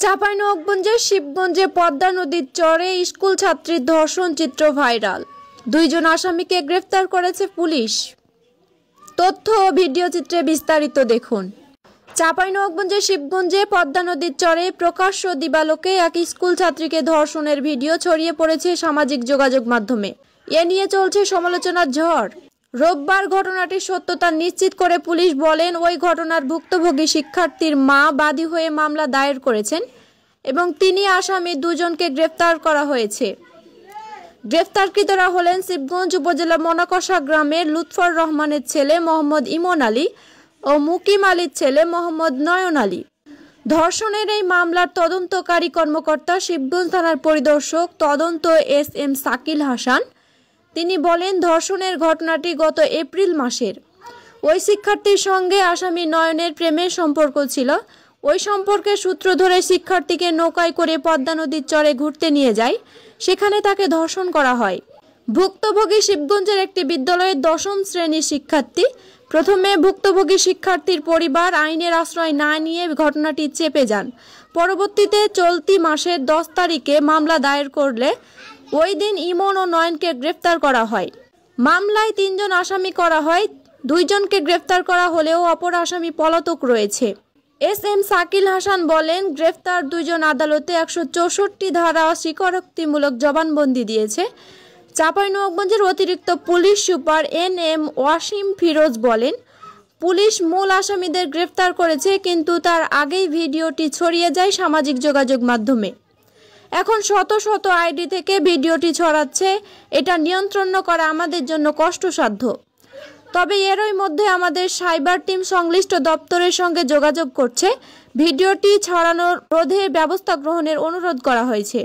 চাঁপাইনবাবগঞ্জের শিবগঞ্জে পদ্মা নদীর চরে স্কুল ছাত্রীর ধর্ষণ চিত্র ভাইরাল। 2 জন আসামিকে গ্রেফতার করেছে পুলিশ। তথ্য ও ভিডিও চিত্রে বিস্তারিত দেখুন। চাঁপাইনবাবগঞ্জের শিবগঞ্জে পদ্মা নদীর চরে প্রকাশ্য দিবালোকে এক স্কুল ছাত্রীকে ধর্ষণের ভিডিও ছড়িয়ে পড়েছে সামাজিক যোগাযোগ মাধ্যমে। এ নিয়ে চলছে সমালোচনার ঝড়। রোববার ঘটনাটির সত্যতা নিশ্চিত করে পুলিশ বলেন, ওই ঘটনার ভুক্তভোগী শিক্ষার্থীর মা বাদী হয়ে মামলা দায়ের করেছেন এবং তিনি আসামি 2 জনকে গ্রেফতার করা হয়েছে। গ্রেফতারকৃতরা হলেন শিবগঞ্জ উপজেলার মনাকষা গ্রামের লুৎফর রহমানের ছেলে মোহাম্মদ ইমন আলী ও মুকিম আলীর ছেলে মোহাম্মদ নয়ন আলী। ধর্ষণের এই মামলার তদন্তকারী কর্মকর্তা শিবগঞ্জ থানার পরিদর্শক তদন্ত SM শাকিল হাসান। তিনি বলেন, ধর্ষণের ঘটনাটি গত এপ্রিল মাসের। ওই শিক্ষার্থীর সঙ্গে আসামি নয়নের প্রেমের সম্পর্ক ছিল। ওই সম্পর্কের সূত্র ধরে শিক্ষার্থীকে নৌকায় করে পদ্মা নদীর চরে ঘুরতে নিয়ে যায়। সেখানে তাকে ধর্ষণ করা হয়। ভুক্তভোগী শিবগঞ্জের একটি বিদ্যালয়ের 10ম শ্রেণীর শিক্ষার্থী। প্রথমে ভুক্তভোগী শিক্ষার্থীর পরিবার আইনের আশ্রয় না নিয়ে ঘটনাটি চেপে যান। পরবর্তীতে চলতি মাসের 10 তারিখে মামলা দায়ের করলে ওই দিন ইমন ও নয়নকে গ্রেফতার করা হয়। মামলায় 3 জন আসামি করা হয়। 2 জনকে গ্রেফতার করা হলেও অপর আসামি পলাতক রয়েছে। SM শাকিল হাসান বলেন, গ্রেফতার 2 জন আদালতে 164 ধারা স্বীকারোক্তিমূলক জবানবন্দি দিয়েছে। চাঁপাইনবাবগঞ্জের অতিরিক্ত police super NM Wasim Firoz বলেন, পুলিশ মূল আসামিদের গ্রেফতার করেছে, কিন্তু তার আগেই ভিডিওটি ছড়িয়ে যায় সামাজিক যোগাযোগ মাধ্যমে। এখন শত শত আইডি থেকে ভিডিওটি ছড়াচ্ছে। এটা নিয়ন্ত্রণ করা আমাদের জন্য কষ্টসাধ্য। তবে এরই মধ্যে আমাদের সাইবার টিম সংশ্লিষ্ট দপ্তরের সঙ্গে যোগাযোগ করছে। ভিডিওটি ছড়ানোর রোধে ব্যবস্থা গ্রহণের অনুরোধ করা হয়েছে।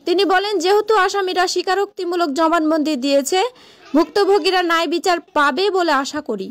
তিনি বলেন, যেহেতু আসামিরা স্বীকারোক্তিমূলক জবানবন্দি দিয়েছে, ভুক্তভোগীরা ন্যায় বিচার পাবে বলে আশা করি।